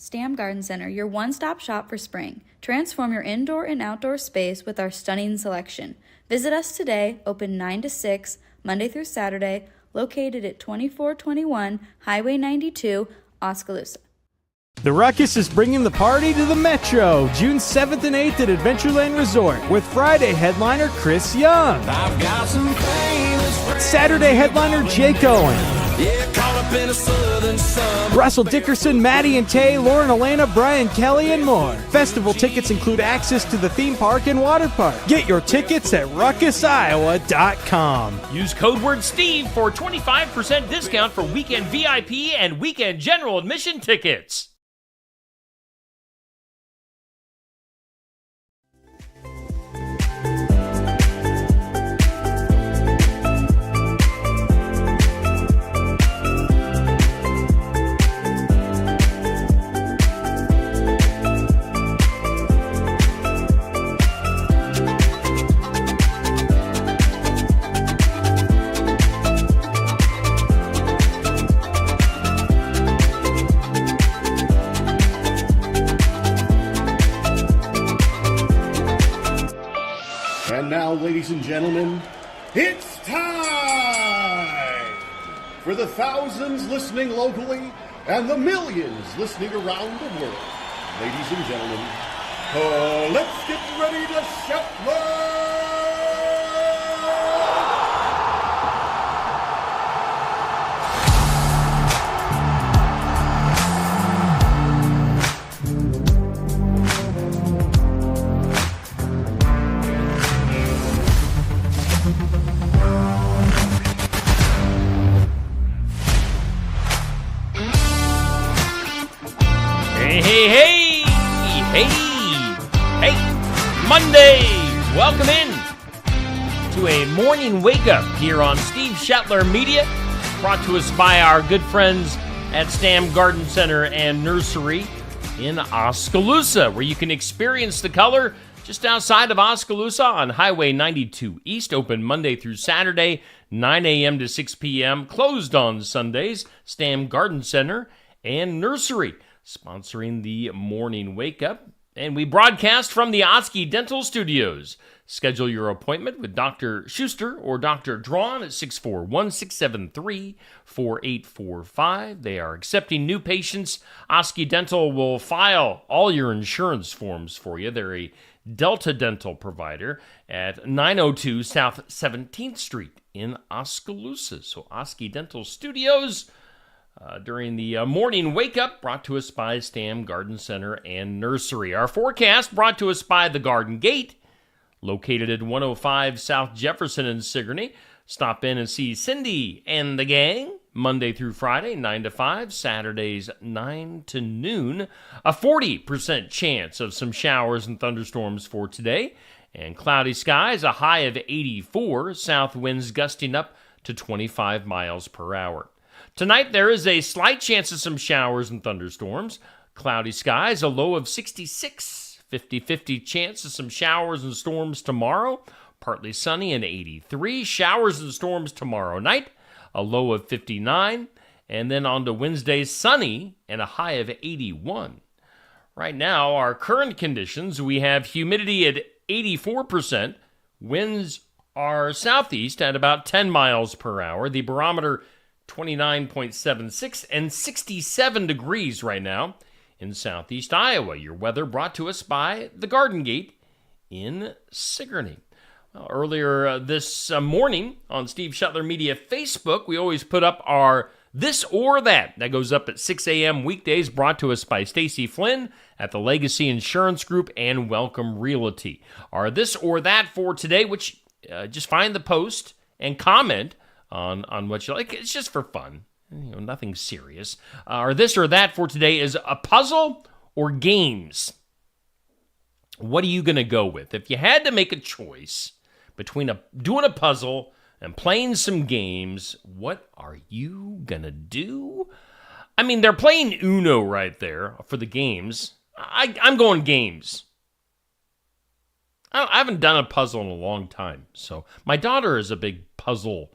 Stam Garden Center, your one-stop shop for spring. Transform your indoor and outdoor space with our stunning selection. Visit us today, open 9 to 6, Monday through Saturday, located at 2421 Highway 92, Oskaloosa. The Ruckus is bringing the party to the Metro, June 7th and 8th at Adventureland Resort, with Friday headliner Chris Young. I've got some Saturday headliner Jake Owen. caught up in a southern sun. Russell Dickerson, Maddie and Tay, Lauren Elena, Brian Kelly, and more. Festival tickets include access to the theme park and water park. Get your tickets at ruckusiowa.com. Use code word Steve for 25% discount for weekend VIP and weekend general admission tickets. And now, ladies and gentlemen, it's time for the thousands listening locally and the millions listening around the world. Ladies and gentlemen, let's get ready to shuffle! Hey, Monday! Welcome in to a morning wake-up here on Steve Shetler Media, brought to us by our good friends at Stam Garden Center and Nursery in Oskaloosa, where you can experience the color just outside of Oskaloosa on Highway 92 East, open Monday through Saturday, 9 a.m. to 6 p.m., closed on Sundays. Stam Garden Center and Nursery sponsoring the morning wake-up. And we broadcast from the Oski Dental Studios. Schedule your appointment with Dr. Schuster or Dr. Drawn at 641-673-4845. They are accepting new patients. Oski Dental will file all your insurance forms for you. They're a Delta Dental provider at 902 South 17th Street in Oskaloosa. So Oski Dental Studios during the morning wake-up, brought to us by Stam Garden Center and Nursery. Our forecast brought to us by the Garden Gate, located at 105 South Jefferson in Sigourney. Stop in and see Cindy and the gang, Monday through Friday, 9 to 5, Saturdays, 9 to noon. A 40% chance of some showers and thunderstorms for today, and cloudy skies, a high of 84, south winds gusting up to 25 miles per hour. Tonight, there is a slight chance of some showers and thunderstorms. Cloudy skies, a low of 66. 50-50 chance of some showers and storms tomorrow. Partly sunny and 83. Showers and storms tomorrow night, a low of 59. And then on to Wednesday, sunny and a high of 81. Right now, our current conditions, we have humidity at 84%. Winds are southeast at about 10 miles per hour. The barometer 29.76 and 67 degrees right now in southeast Iowa. Your weather brought to us by the Garden Gate in Sigourney. Well, earlier this morning on Steve Shetler Media Facebook, we always put up our This or That. That goes up at 6 a.m. weekdays, brought to us by Stacy Flynn at the Legacy Insurance Group and Welcome Realty. Our This or That for today, which just find the post and comment on what you like. It's just for fun, nothing serious. Or This or That for today is a puzzle or games. What are you going to go with? If you had to make a choice between doing a puzzle and playing some games, what are you going to do? I mean, they're playing Uno right there for the games. I'm going games. I haven't done a puzzle in a long time. So my daughter is a big puzzler.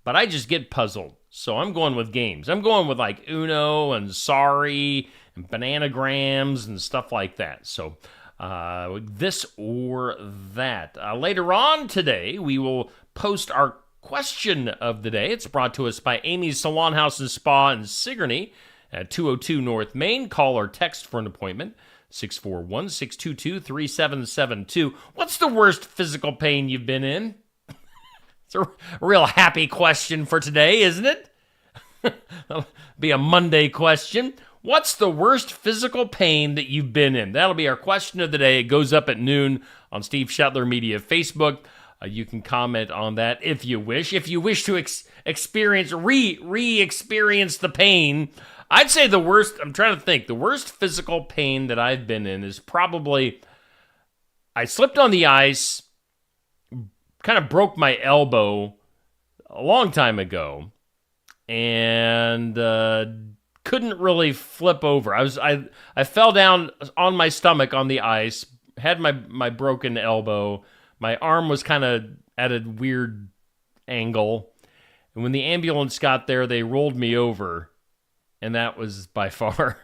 but I just get puzzled. So I'm going with games. I'm going with like Uno and Sorry and Bananagrams and stuff like that. So this or that. Later on today, we will post our question of the day. It's brought to us by Amy's Salon House and Spa in Sigourney at 202 North Main. Call or text for an appointment, 641-622-3772. What's the worst physical pain you've been in? It's a real happy question for today, isn't it? That'll be a Monday question. What's the worst physical pain that you've been in? That'll be our question of the day. It goes up at noon on Steve Shetler Media Facebook. You can comment on that if you wish. If you wish to experience, re-experience the pain, I'd say the worst, I'm trying to think, the worst physical pain that I've been in is probably, I slipped on the ice, kind of broke my elbow a long time ago, and couldn't really flip over. I fell down on my stomach on the ice, had my broken elbow. My arm was kind of at a weird angle. And when the ambulance got there, they rolled me over. And that was by far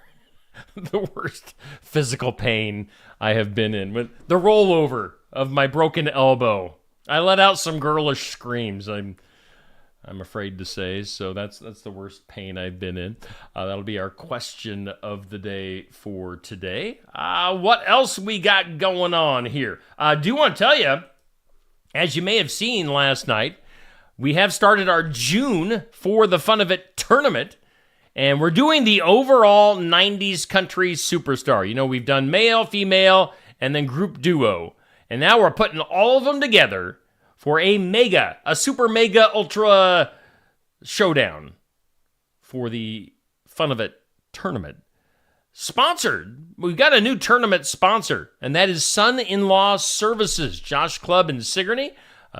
the worst physical pain I have been in. With the rollover of my broken elbow. I let out some girlish screams, I'm afraid to say. So that's the worst pain I've been in. That'll be our question of the day for today. What else we got going on here? I do want to tell you, as you may have seen last night, we have started our June For the Fun of It tournament, and we're doing the overall 90s country superstar. You know, we've done male, female, and then group duo. And now we're putting all of them together for a super mega ultra showdown for the Fun of It tournament. Sponsored, we've got a new tournament sponsor, and that is Son-in-Law Services. Josh Club in Sigourney.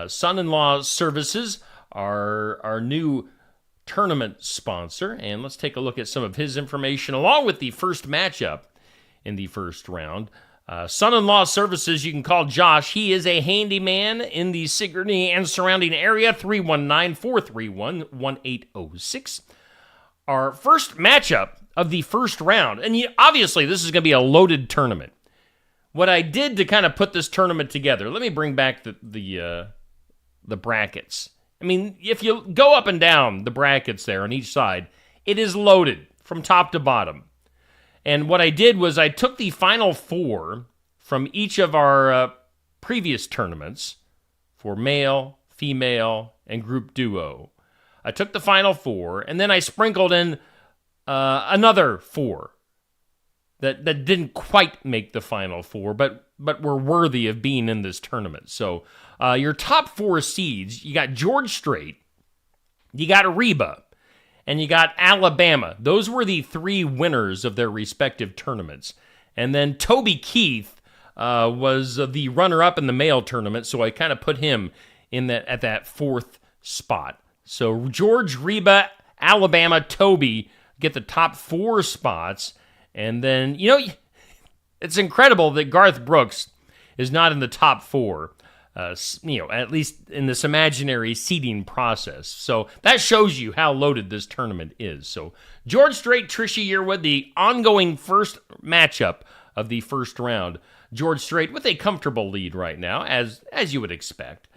Son-in-Law Services are our new tournament sponsor, and let's take a look at some of his information along with the first matchup in the first round. Son-in-Law Services, you can call Josh. He is a handyman in the Sigourney and surrounding area, 319-431-1806. Our first matchup of the first round, and obviously this is going to be a loaded tournament. What I did to kind of put this tournament together, let me bring back the brackets. I mean, if you go up and down the brackets there on each side, it is loaded from top to bottom. And what I did was I took the final four from each of our previous tournaments for male, female, and group duo. I took the final four, and then I sprinkled in another four that didn't quite make the final four, but were worthy of being in this tournament. So your top four seeds, you got George Strait, you got Reba, and you got Alabama. Those were the three winners of their respective tournaments. And then Toby Keith was the runner-up in the male tournament, so I kind of put him in at that fourth spot. So George, Reba, Alabama, Toby get the top four spots. And then, you know, it's incredible that Garth Brooks is not in the top four. At least in this imaginary seeding process. So that shows you how loaded this tournament is. So George Strait, Trisha Yearwood, the ongoing first matchup of the first round. George Strait with a comfortable lead right now, as you would expect.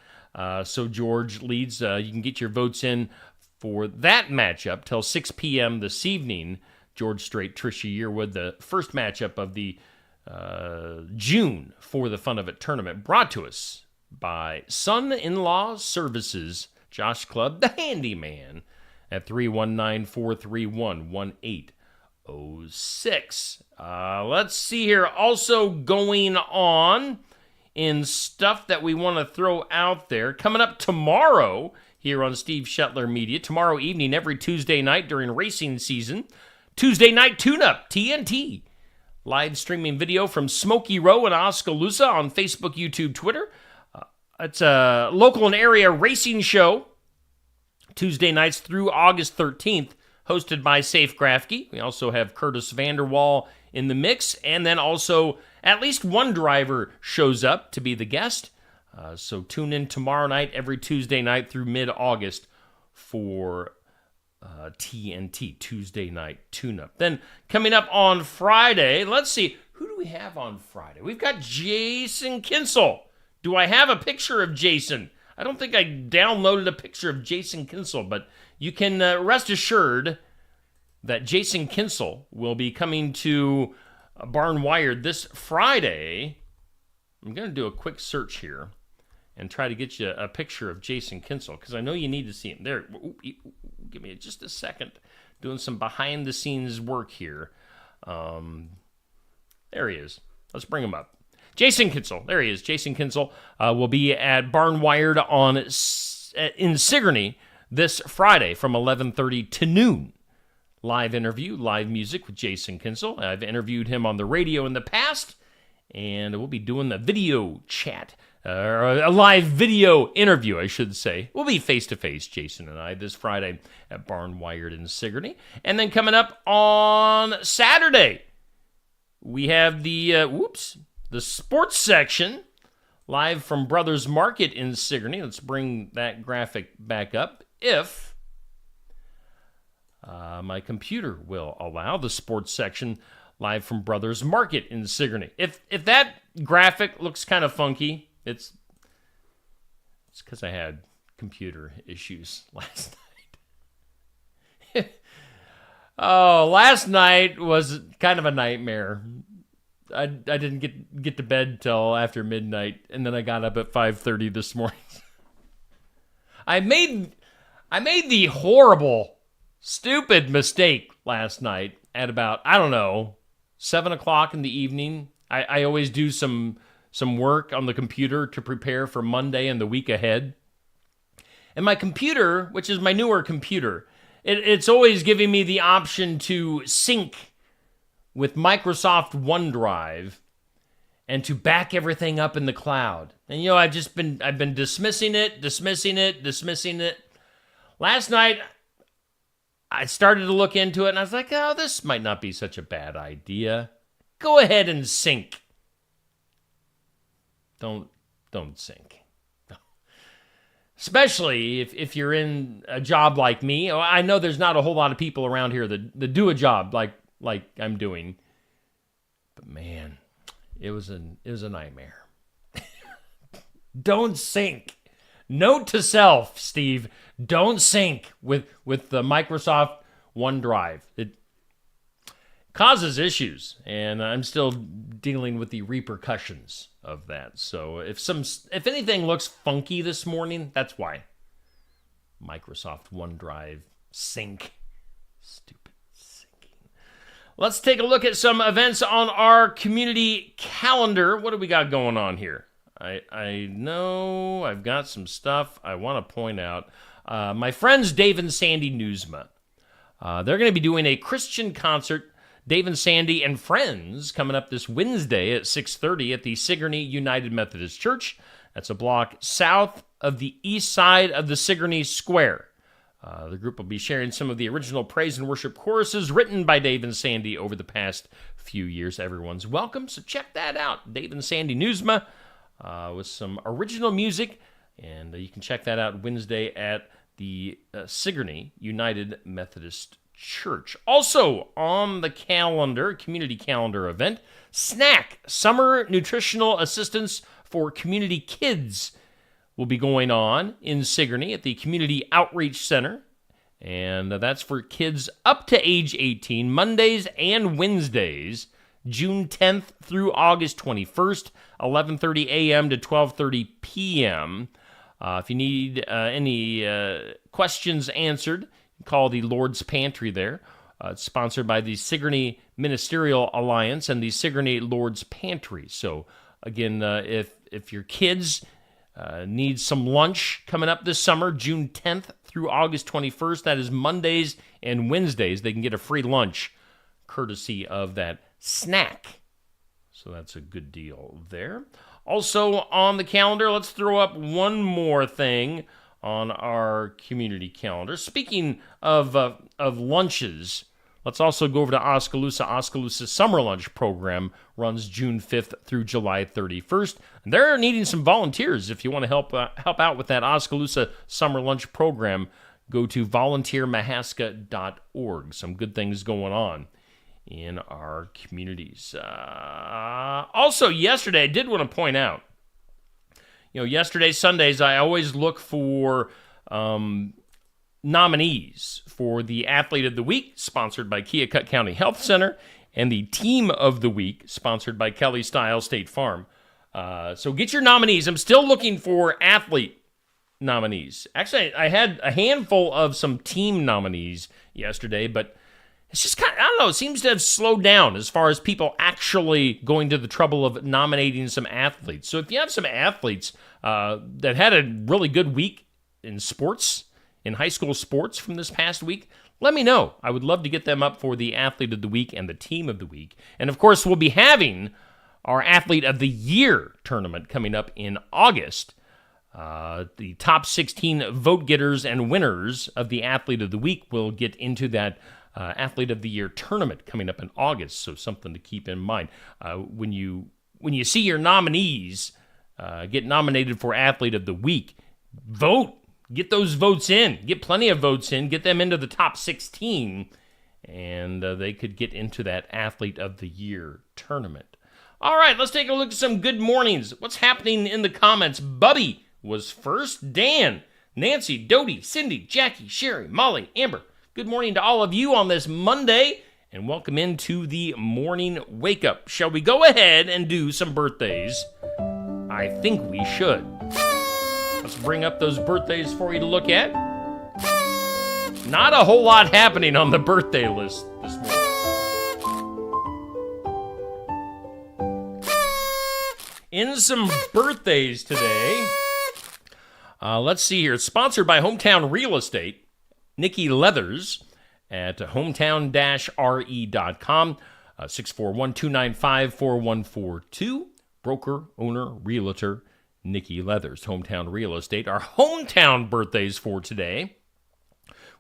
So George leads. You can get your votes in for that matchup till 6 p.m. this evening. George Strait, Trisha Yearwood, the first matchup of the June For the Fun of It tournament, brought to us by Son-in-Law Services, Josh Club, the handyman, at 319-431-1806. Let's see here. Also going on in stuff that we want to throw out there. Coming up tomorrow here on Steve Shetler Media, tomorrow evening, every Tuesday night during racing season, Tuesday Night Tune-Up, TNT. Live streaming video from Smoky Row in Oskaloosa on Facebook, YouTube, Twitter. It's a local and area racing show, Tuesday nights through August 13th, hosted by Safe Grafke. We also have Curtis Vanderwall in the mix, and then also at least one driver shows up to be the guest. So tune in tomorrow night, every Tuesday night through mid-August for TNT, Tuesday Night Tune-Up. Then coming up on Friday, let's see, who do we have on Friday? We've got Jason Kinsel. Do I have a picture of Jason? I don't think I downloaded a picture of Jason Kinsel, but you can rest assured that Jason Kinsel will be coming to Barn Wired this Friday. I'm going to do a quick search here and try to get you a picture of Jason Kinsel, because I know you need to see him. There, give me just a second. Doing some behind-the-scenes work here. There he is. Let's bring him up. Jason Kinsel. There he is. Jason Kinsel will be at Barn Wired in Sigourney this Friday from 11:30 to noon. Live interview, live music with Jason Kinsel. I've interviewed him on the radio in the past, and we'll be doing the video chat, or a live video interview, I should say. We'll be face-to-face, Jason and I, this Friday at Barn Wired in Sigourney. And then coming up on Saturday, we have the sports section, live from Brothers Market in Sigourney. Let's bring that graphic back up. If my computer will allow, the sports section live from Brothers Market in Sigourney. If that graphic looks kind of funky, it's because I had computer issues last night. Oh, last night was kind of a nightmare. I didn't get to bed till after midnight, and then I got up at 5:30 this morning. I made the horrible, stupid mistake last night at about, 7 o'clock in the evening. I always do some work on the computer to prepare for Monday and the week ahead. And my computer, which is my newer computer, it's always giving me the option to sync with Microsoft OneDrive and to back everything up in the cloud. And I've been dismissing it. Last night, I started to look into it, and I was like, oh, this might not be such a bad idea. Go ahead and sync. Don't sync. Especially if you're in a job like me. I know there's not a whole lot of people around here that do a job like I'm doing. But man, it was a nightmare. Don't sync. Note to self, Steve, don't sync with the Microsoft OneDrive. It causes issues, and I'm still dealing with the repercussions of that. So if anything looks funky this morning, that's why. Microsoft OneDrive sync. Stupid syncing. Let's take a look at some events on our community calendar. What do we got going on here? I know I've got some stuff I want to point out. My friends Dave and Sandy Newsma, they're going to be doing a Christian concert, Dave and Sandy and Friends, coming up this Wednesday at 6:30 at the Sigourney United Methodist Church. That's a block south of the east side of the Sigourney Square. The group will be sharing some of the original praise and worship choruses written by Dave and Sandy over the past few years. Everyone's welcome, so check that out. Dave and Sandy Newsma with some original music, and you can check that out Wednesday at the Sigourney United Methodist Church. Also on the calendar, community calendar event, Snack, Summer Nutritional Assistance for Community Kids will be going on in Sigourney at the Community Outreach Center. And that's for kids up to age 18, Mondays and Wednesdays, June 10th through August 21st, 11:30 a.m. to 12:30 p.m. If you need any questions answered, call the Lord's Pantry there. It's sponsored by the Sigourney Ministerial Alliance and the Sigourney Lord's Pantry. So, again, if your kids need some lunch coming up this summer, June 10th through August 21st, that is Mondays and Wednesdays, they can get a free lunch courtesy of that snack. So that's a good deal there. Also on the calendar, let's throw up one more thing on our community calendar. Speaking of lunches, let's also go over to Oskaloosa. Oskaloosa's summer lunch program runs June 5th through July 31st. And they're needing some volunteers if you want to help out with that Oskaloosa summer lunch program. go to volunteermahaska.org. Some good things going on in our communities. Also, yesterday, I did want to point out, yesterday, Sundays, I always look for nominees for the Athlete of the Week, sponsored by Keokuk County Health Center, and the Team of the Week, sponsored by Kelly Style State Farm. So get your nominees. I'm still looking for athlete nominees. Actually, I had a handful of some team nominees yesterday, but it's just kind of, I don't know, it seems to have slowed down as far as people actually going to the trouble of nominating some athletes. So if you have some athletes that had a really good week in sports, in high school sports from this past week, let me know. I would love to get them up for the Athlete of the Week and the Team of the Week. And of course, we'll be having our Athlete of the Year tournament coming up in August. The top 16 vote getters and winners of the Athlete of the Week will get into that Athlete of the Year tournament coming up in August. So something to keep in mind. When you see your nominees get nominated for Athlete of the Week, vote. Get those votes in. Get plenty of votes in. Get them into the top 16, and they could get into that Athlete of the Year tournament. All right, let's take a look at some good mornings. What's happening in the comments? Bubby was first. Dan, Nancy, Dodie, Cindy, Jackie, Sherry, Molly, Amber. Good morning to all of you on this Monday, and welcome into the morning wake-up. Shall we go ahead and do some birthdays? I think we should. Let's bring up those birthdays for you to look at. Not a whole lot happening on the birthday list this morning. In some birthdays today, let's see here. It's sponsored by Hometown Real Estate. Nikki Leathers at hometown-re.com. 641-295-4142. Broker, owner, realtor, Nikki Leathers, Hometown Real Estate. Our hometown birthdays for today,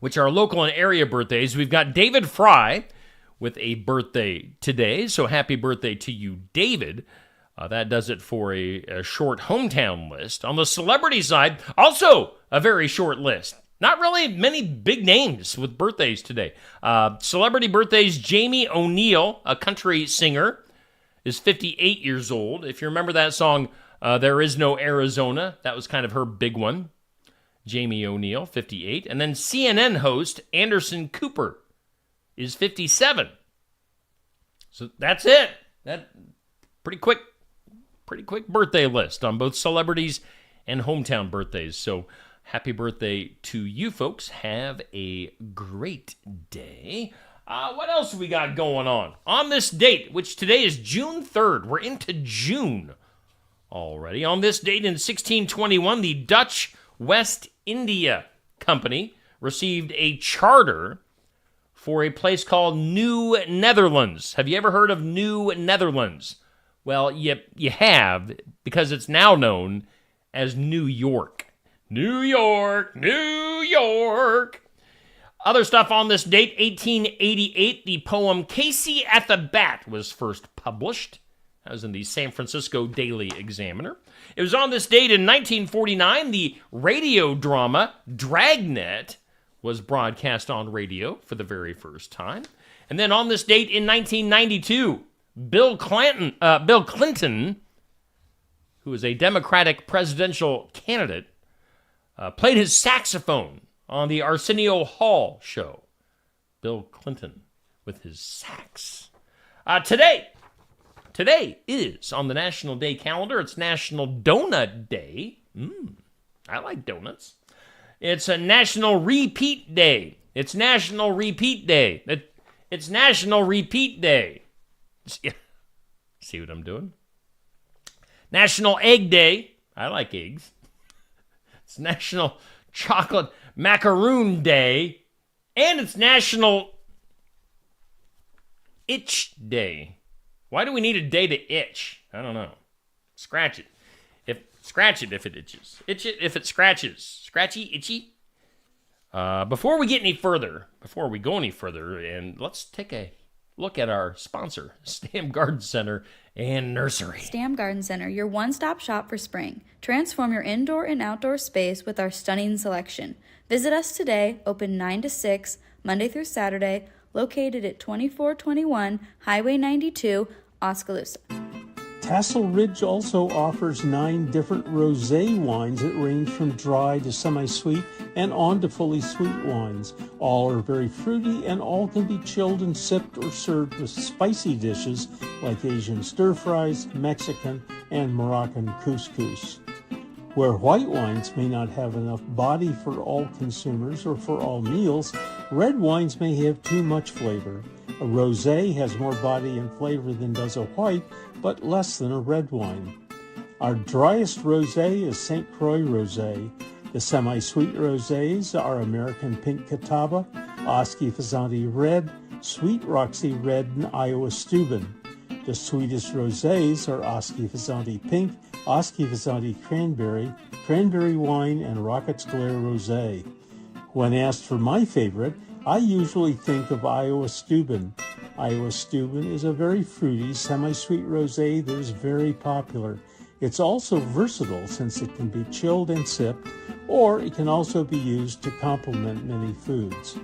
which are local and area birthdays. We've got David Fry with a birthday today, so happy birthday to you, David. That does it for a short hometown list. On the celebrity side, also a very short list. Not really many big names with birthdays today. Celebrity birthdays, Jamie O'Neal, a country singer, is 58 years old. If you remember that song, There Is No Arizona, that was kind of her big one. Jamie O'Neal, 58. And then CNN host Anderson Cooper is 57. So that's it. That pretty quick birthday list on both celebrities and hometown birthdays. So happy birthday to you folks. Have a great day. What else we got going on? On this date, which today is June 3rd, we're into June already. On this date in 1621, the Dutch West India Company received a charter for a place called New Netherlands. Have you ever heard of New Netherlands? Well, you have, because it's now known as New York. New York, New York. Other stuff on this date, 1888, the poem Casey at the Bat was first published. That was in the San Francisco Daily Examiner. It was on this date in 1949, the radio drama Dragnet was broadcast on radio for the very first time. And then on this date in 1992, Bill Clinton, who is a Democratic presidential candidate, played his saxophone on the Arsenio Hall show. Bill Clinton with his sax. Today is on the National Day calendar. It's National Donut Day. I like donuts. It's a National Repeat Day. It's National Repeat Day. It's National Repeat Day. See what I'm doing? National Egg Day. I like eggs. It's National Chocolate Macaroon Day. And it's National Itch Day. Why do we need a day to itch? I don't know. Scratch it. Scratch it if it itches. Itch it if it scratches. Scratchy, itchy. Before we go any further, and let's take a look at our sponsor, Stam Garden Center and Nursery. Stam Garden Center, your one-stop shop for spring. Transform your indoor and outdoor space with our stunning selection. Visit us today, open 9 to 6, Monday through Saturday, located at 2421 Highway 92, Oskaloosa. Tassel Ridge also offers 9 different rosé wines that range from dry to semi-sweet and on to fully sweet wines. All are very fruity and all can be chilled and sipped or served with spicy dishes like Asian stir-fries, Mexican, and Moroccan couscous. Where white wines may not have enough body for all consumers or for all meals, red wines may have too much flavor. A rosé has more body and flavor than does a white, but less than a red wine. Our driest rosé is St. Croix Rosé. The semi-sweet rosés are American Pink Catawba, Oski Fazanti Red, Sweet Roxy Red, and Iowa Steuben. The sweetest rosés are Oski Fazanti Pink, Oski Fazanti Cranberry, Cranberry Wine, and Rockets Glare Rosé. When asked for my favorite, I usually think of Iowa Steuben. Iowa Steuben is a very fruity, semi-sweet rosé that is very popular. It's also versatile since it can be chilled and sipped, or it can also be used to complement many foods.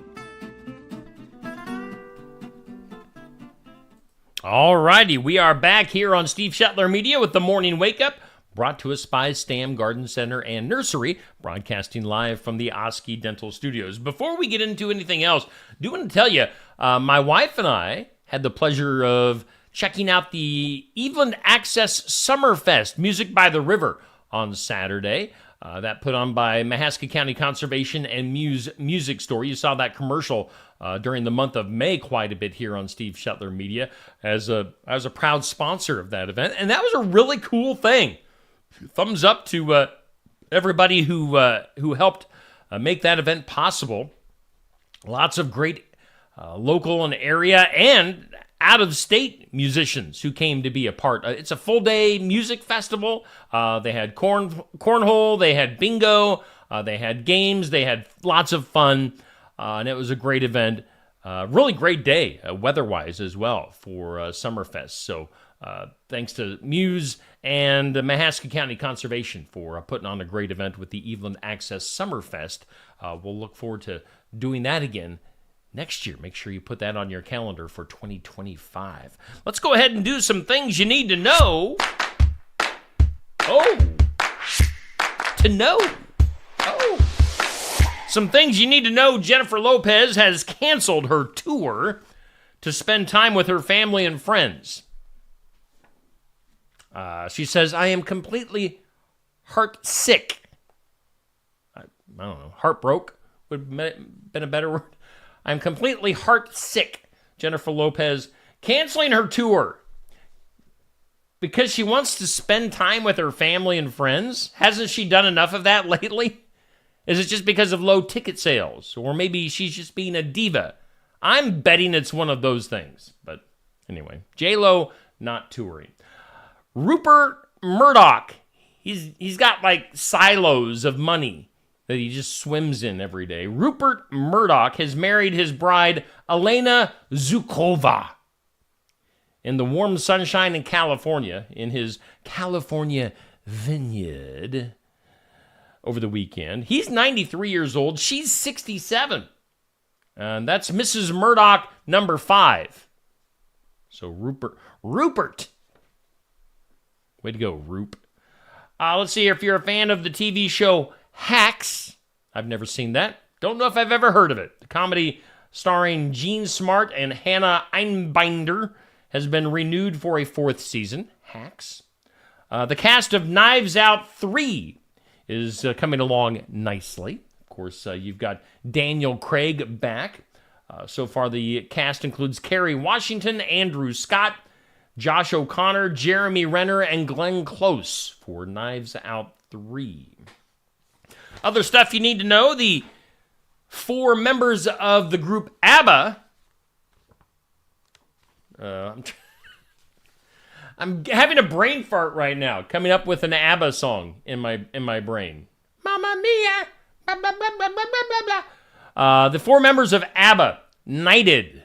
All righty, we are back here on Steve Shetler Media with the Morning Wake Up, brought to us by Stam Garden Center and Nursery, broadcasting live from the Oski Dental Studios. Before we get into anything else, I do want to tell you, my wife and I had the pleasure of checking out the Eveland Access Summerfest, Music by the River, on Saturday. That put on by Mahaska County Conservation and Music Store. You saw that commercial during the month of May quite a bit here on Steve Shetler Media as a proud sponsor of that event, and that was a really cool thing. Thumbs up to everybody who helped make that event possible. Lots of great local and area and out-of-state musicians who came to be a part. It's a full-day music festival. They had cornhole, they had bingo, they had games, they had lots of fun, and it was a great event. Really great day, weather-wise as well, for Summerfest. So thanks to Muse and Mahaska County Conservation for putting on a great event with the Eveland Access Summerfest. We'll look forward to doing that again next year. Make sure you put that on your calendar for 2025. Let's go ahead and do some things you need to know. Some things you need to know. Jennifer Lopez has canceled her tour to spend time with her family and friends. She says, I am completely heartsick. I don't know, heartbroke would have been a better word. I'm completely heartsick. Jennifer Lopez canceling her tour because she wants to spend time with her family and friends. Hasn't she done enough of that lately? Is it just because of low ticket sales? Or maybe she's just being a diva? I'm betting it's one of those things. But anyway, J-Lo not touring. Rupert Murdoch, he's got like silos of money that he just swims in every day. Rupert Murdoch has married his bride, Elena Zukova, in the warm sunshine in California, in his California vineyard over the weekend. He's 93 years old. She's 67. And that's Mrs. Murdoch number 5. So Rupert. Way to go, Roop. Let's see if you're a fan of the TV show Hacks. I've never seen that. Don't know if I've ever heard of it. The comedy starring Gene Smart and Hannah Einbinder has been renewed for a 4th season. Hacks. The cast of Knives Out 3 is coming along nicely. Of course, you've got Daniel Craig back. So far, the cast includes Kerry Washington, Andrew Scott, Josh O'Connor, Jeremy Renner, and Glenn Close for Knives Out 3. Other stuff you need to know, the 4 members of the group ABBA. I'm having a brain fart right now, coming up with an ABBA song in my brain. Mamma mia! Blah, blah, blah, blah, blah, blah, blah. The 4 members of ABBA knighted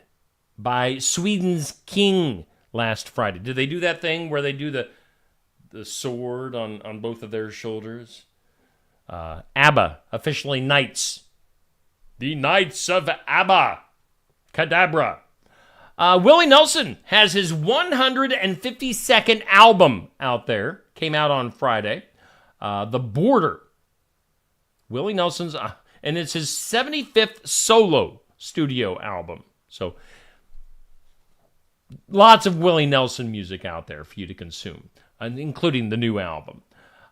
by Sweden's King last Friday. Did they do that thing where they do the sword on both of their shoulders? ABBA, officially Knights. The Knights of ABBA. Cadabra. Willie Nelson has his 152nd album out there. Came out on Friday. The Border. Willie Nelson's, and it's his 75th solo studio album. So, lots of Willie Nelson music out there for you to consume, including the new album.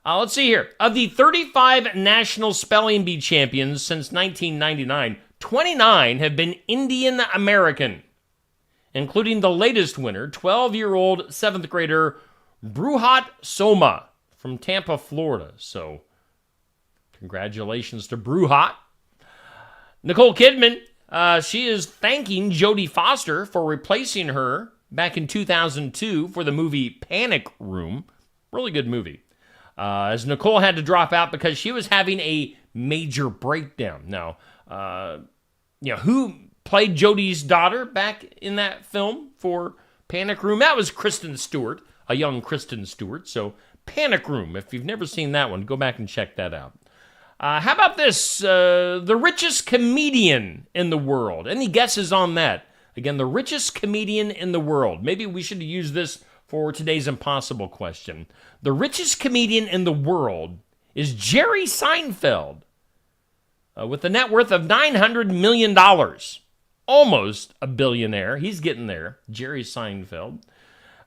Let's see here. Of the 35 national spelling bee champions since 1999, 29 have been Indian American, including the latest winner, 12-year-old 7th grader Bruhat Soma from Tampa, Florida. So, congratulations to Bruhat. Nicole Kidman, she is thanking Jodie Foster for replacing her back in 2002 for the movie Panic Room. Really good movie. As Nicole had to drop out because she was having a major breakdown. Now, who played Jodie's daughter back in that film for Panic Room? That was Kristen Stewart, a young Kristen Stewart. So, Panic Room, if you've never seen that one, go back and check that out. How about this? The richest comedian in the world. Any guesses on that? Again, the richest comedian in the world. Maybe we should use this for today's impossible question. The richest comedian in the world is Jerry Seinfeld, with a net worth of $900 million. Almost a billionaire. He's getting there. Jerry Seinfeld.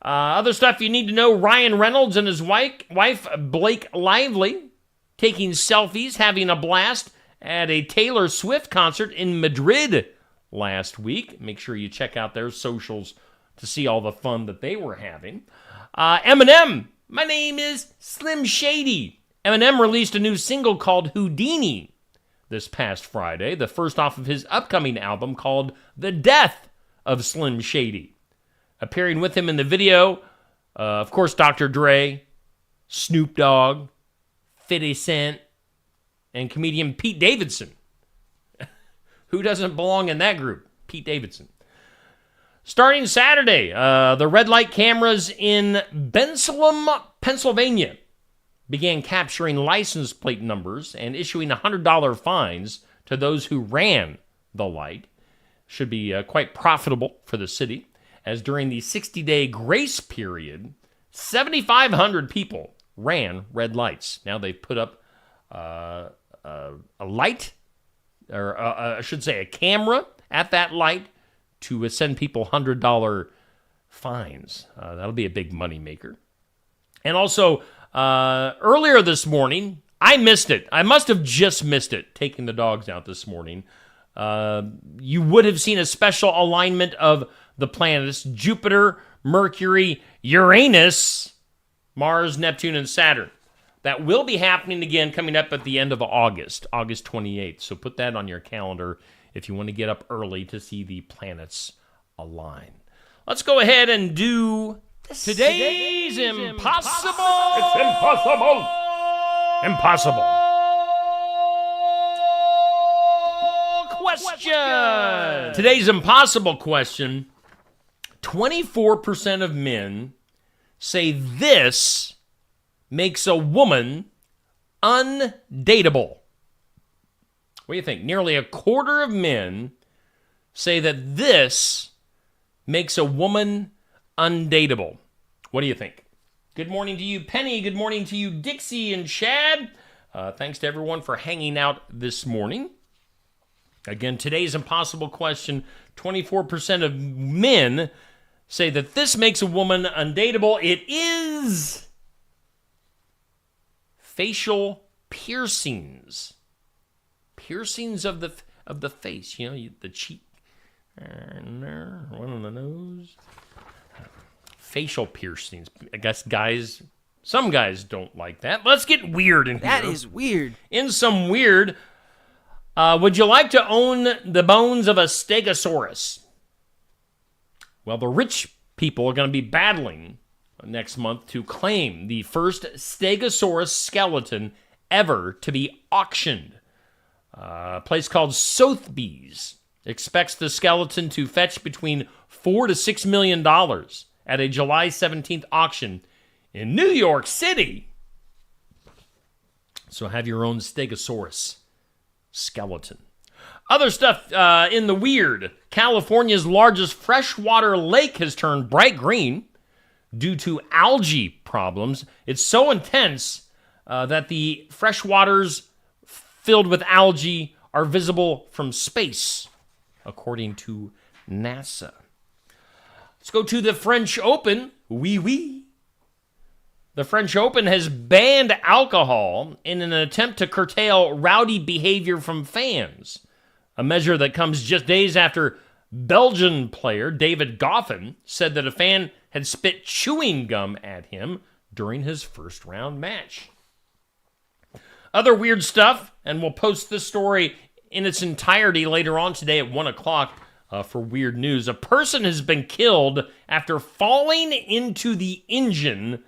Other stuff you need to know, Ryan Reynolds and his wife Blake Lively, taking selfies, having a blast at a Taylor Swift concert in Madrid last week. Make sure you check out their socials to see all the fun that they were having. Eminem, my name is Slim Shady. Eminem released a new single called Houdini this past Friday, the first off of his upcoming album called The Death of Slim Shady. Appearing with him in the video, of course, Dr. Dre, Snoop Dogg, 50 Cent, and comedian Pete Davidson. Who doesn't belong in that group? Pete Davidson. Starting Saturday, the red light cameras in Bensalem, Pennsylvania, began capturing license plate numbers and issuing $100 fines to those who ran the light. Should be quite profitable for the city, as during the 60-day grace period, 7,500 people ran red lights. Now they've put up a light, or I should say a camera at that light to send people $100 fines. That'll be a big moneymaker. And also, earlier this morning, I missed it. I must have just missed it, taking the dogs out this morning. You would have seen a special alignment of the planets, Jupiter, Mercury, Uranus, Mars, Neptune, and Saturn. That will be happening again coming up at the end of August 28th. So put that on your calendar if you want to get up early to see the planets align. Let's go ahead and do today's Impossible. It's impossible. Impossible. Question. Today's impossible question. 24% of men say this makes a woman undateable. What do you think? Nearly a quarter of men say that this makes a woman undateable. What do you think? Good morning to you, Penny. Good morning to you, Dixie and Chad. Thanks to everyone for hanging out this morning. Again, today's impossible question. 24% of men say that this makes a woman undateable. It is facial piercings. Piercings of the face. You know, the cheek, one on the nose. Facial piercings. I guess some guys don't like that. Let's get weird in here. That is weird. In some weird, would you like to own the bones of a stegosaurus? Well, the rich people are going to be battling next month to claim the first stegosaurus skeleton ever to be auctioned. A place called Sotheby's expects the skeleton to fetch between $4 to $6 million at a July 17th auction in New York City. So have your own Stegosaurus skeleton. Other stuff in the weird. California's largest freshwater lake has turned bright green due to algae problems. It's so intense that the freshwaters filled with algae are visible from space, according to NASA. Let's go to the French Open. Oui. The French Open has banned alcohol in an attempt to curtail rowdy behavior from fans, a measure that comes just days after Belgian player David Goffin said that a fan had spit chewing gum at him during his first round match. Other weird stuff, and we'll post this story in its entirety later on today at 1 o'clock for weird news. A person has been killed after falling into the engine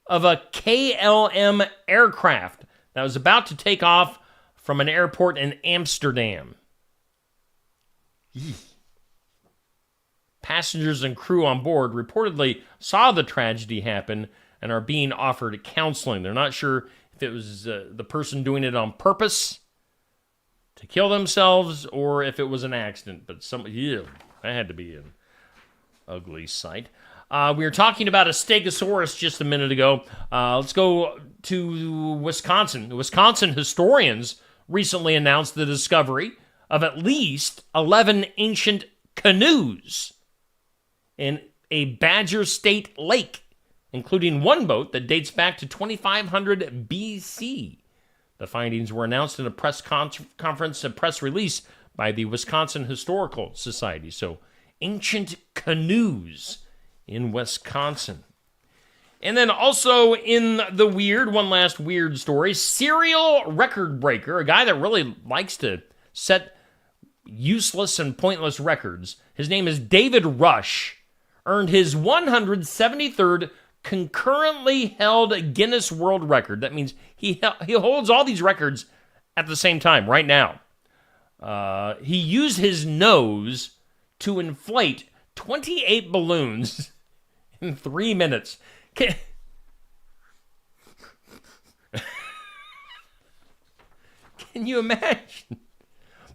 of a KLM aircraft that was about to take off from an airport in Amsterdam. Passengers and crew on board reportedly saw the tragedy happen and are being offered counseling. They're not sure if it was the person doing it on purpose to kill themselves or if it was an accident. But that had to be an ugly sight. We were talking about a Stegosaurus just a minute ago. Let's go to Wisconsin. Wisconsin historians recently announced the discovery of at least 11 ancient canoes in a Badger State lake, including one boat that dates back to 2500 BC. The findings were announced in a press conference and press release by the Wisconsin Historical Society. So, ancient canoes in Wisconsin. And then also in the weird, one last weird story, serial record breaker, a guy that really likes to set useless and pointless records. His name is David Rush, earned his 173rd concurrently held Guinness World Record. That means he holds all these records at the same time right now. He used his nose to inflate 28 balloons in 3 minutes. Can you imagine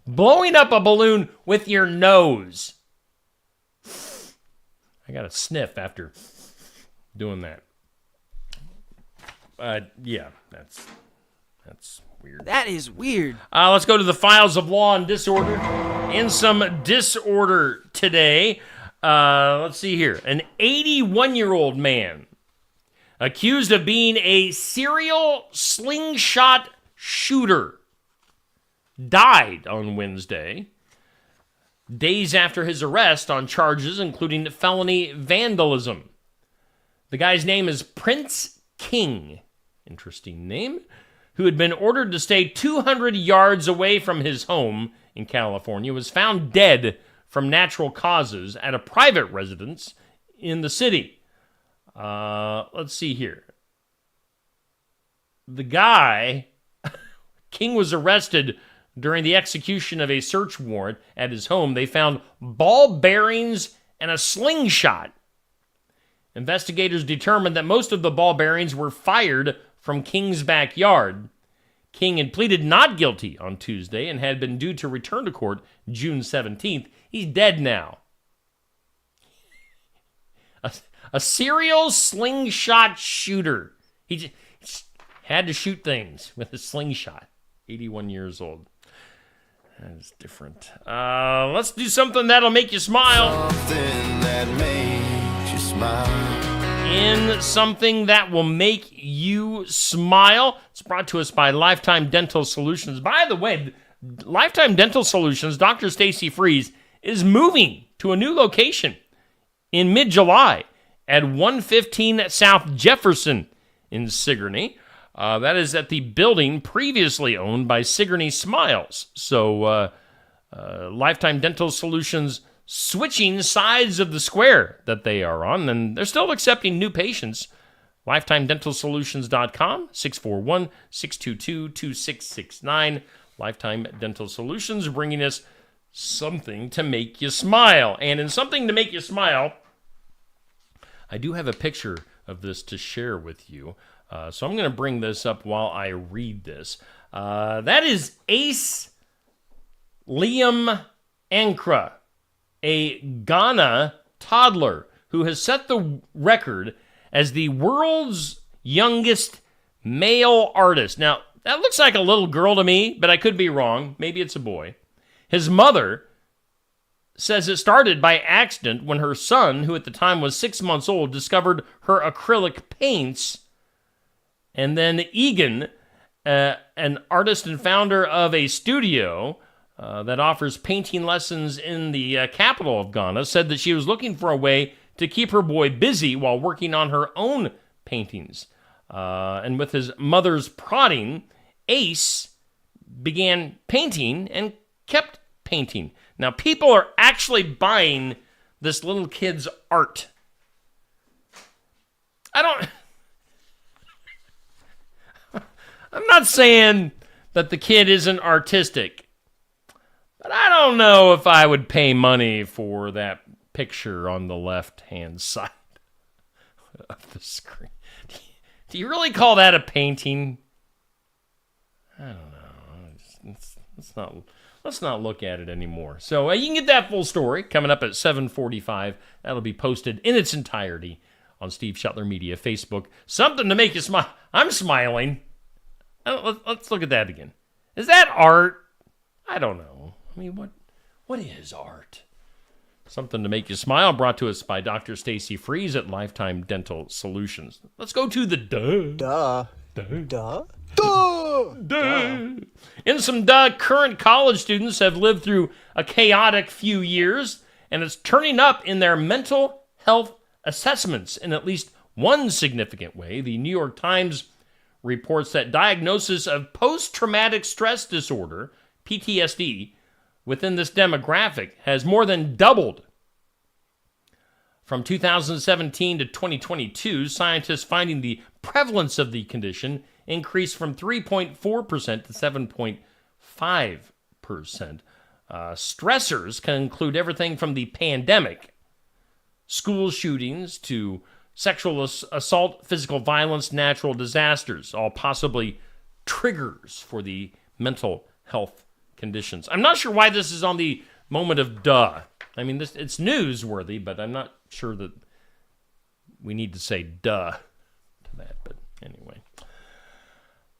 blowing up a balloon with your nose? I got a sniff after doing that. Yeah, that's weird. That is weird. Let's go to the files of law and disorder. In some disorder today, let's see here. An 81-year-old man accused of being a serial slingshot shooter died on Wednesday, days after his arrest on charges including felony vandalism. The guy's name is Prince King, interesting name, who had been ordered to stay 200 yards away from his home in California, was found dead from natural causes at a private residence in the city. Let's see here. The guy, King, was arrested during the execution of a search warrant at his home. They found ball bearings and a slingshot. Investigators determined that most of the ball bearings were fired from King's backyard. King had pleaded not guilty on Tuesday and had been due to return to court June 17th. He's dead now. A serial slingshot shooter. He just had to shoot things with a slingshot. 81 years old. That is different. Let's do something that'll make you smile. Something that makes you smile. In something that will make you smile. It's brought to us by Lifetime Dental Solutions. By the way, Lifetime Dental Solutions, Dr. Stacy Freeze, is moving to a new location in mid-July at 115 South Jefferson in Sigourney. That is at the building previously owned by Sigourney Smiles. So Lifetime Dental Solutions switching sides of the square that they are on, and they're still accepting new patients. LifetimeDentalSolutions.com, 641-622-2669. Lifetime Dental Solutions bringing us something to make you smile. And in something to make you smile, I do have a picture of this to share with you. So I'm going to bring this up while I read this. That is Ace Liam Ankra, a Ghana toddler who has set the record as the world's youngest male artist. Now, that looks like a little girl to me, but I could be wrong. Maybe it's a boy. His mother says it started by accident when her son, who at the time was 6 months old, discovered her acrylic paints. And then Egan, an artist and founder of a studio that offers painting lessons in the capital of Ghana, said that she was looking for a way to keep her boy busy while working on her own paintings. And with his mother's prodding, Ace began painting and kept painting. Now, people are actually buying this little kid's art. I'm not saying that the kid isn't artistic, but I don't know if I would pay money for that picture on the left-hand side of the screen. Do you really call that a painting? I don't know. Let's not look at it anymore. So you can get that full story coming up at 7:45. That'll be posted in its entirety on Steve Shetler Media Facebook. Something to make you smile. I'm smiling. Let's look at that again. Is that art? I don't know. I mean, what is art? Something to make you smile, brought to us by Dr. Stacy Freeze at Lifetime Dental Solutions. Let's go to the duh. In some current college students have lived through a chaotic few years, and it's turning up in their mental health assessments in at least one significant way. The New York Times reports that diagnosis of post-traumatic stress disorder, PTSD, within this demographic has more than doubled. From 2017 to 2022, scientists finding the prevalence of the condition increased from 3.4% to 7.5%. Stressors can include everything from the pandemic, school shootings, to sexual assault, physical violence, natural disasters, all possibly triggers for the mental health conditions. I'm not sure why this is on the moment of duh. I mean, it's newsworthy, but I'm not sure that we need to say duh to that. But anyway,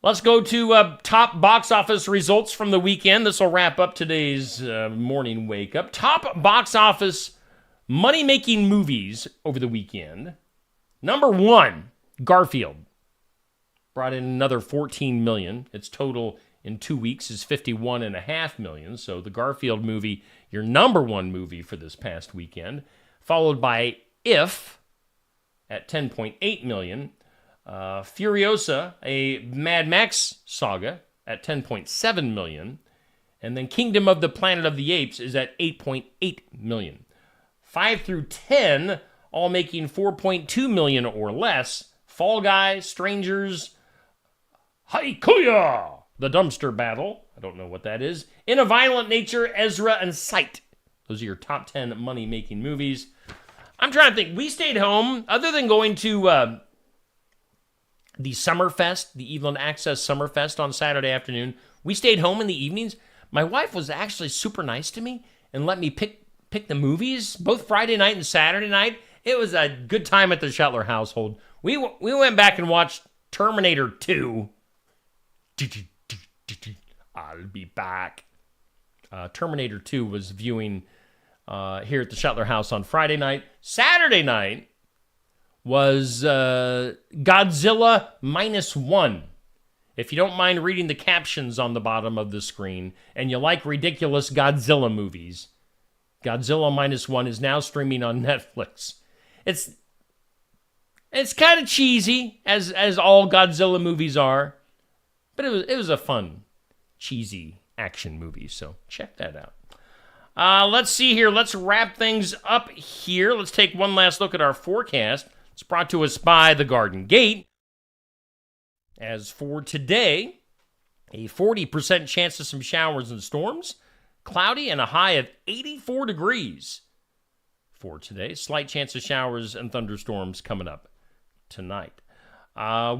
let's go to top box office results from the weekend. This will wrap up today's morning wake up. Top box office money-making movies over the weekend. Number one, Garfield. Brought in another $14 million. Its total in 2 weeks is $51.5 million. So the Garfield movie, your number one movie for this past weekend. Followed by If at $10.8 million. Furiosa, a Mad Max saga, at $10.7 million. And then Kingdom of the Planet of the Apes is at $8.8 million. 5 through 10, all making $4.2 million or less. Fall Guy, Strangers, Haikuya, The Dumpster Battle, I don't know what that is. In a Violent Nature, Ezra, and Sight. Those are your top 10 money-making movies. I'm trying to think. We stayed home, other than going to the Summerfest, the Evelyn Access Summerfest on Saturday afternoon. We stayed home in the evenings. My wife was actually super nice to me and let me pick the movies, both Friday night and Saturday night. It was a good time at the Shetler household. We went back and watched Terminator 2. I'll be back. Terminator 2 was viewing here at the Shetler house on Friday night. Saturday night was Godzilla -1. If you don't mind reading the captions on the bottom of the screen and you like ridiculous Godzilla movies, Godzilla -1 is now streaming on Netflix. It's kind of cheesy, as all Godzilla movies are, but it was a fun, cheesy action movie, so check that out. Let's see here. Let's wrap things up here. Let's take one last look at our forecast. It's brought to us by the Garden Gate. As for today, a 40% chance of some showers and storms. Cloudy and a high of 84 degrees for today. Slight chance of showers and thunderstorms coming up tonight.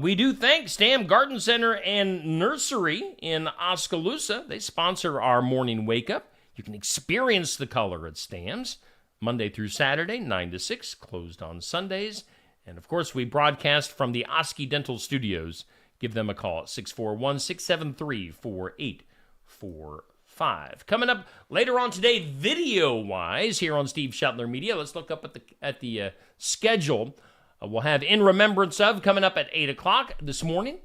We do thank Stam Garden Center and Nursery in Oskaloosa. They sponsor our morning wake up. You can experience the color at Stam's Monday through Saturday, 9 to 6, closed on Sundays. And of course, we broadcast from the Oski Dental Studios. Give them a call at 641-673-4845. Coming up later on today, video-wise, here on Steve Shetler Media, let's look up at the schedule. We'll have In Remembrance Of coming up at 8 o'clock this morning.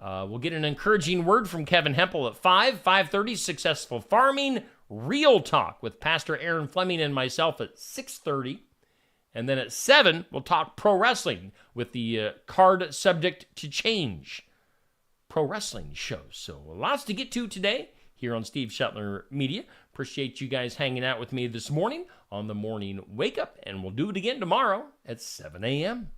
We'll get an encouraging word from Kevin Hempel at 5:30, Successful Farming, Real Talk with Pastor Aaron Fleming and myself at 6:30. And then at 7, we'll talk pro wrestling with the card Subject to Change pro wrestling show. So lots to get to today here on Steve Shetler Media. Appreciate you guys hanging out with me this morning on the Morning Wake Up, and we'll do it again tomorrow at 7 a.m.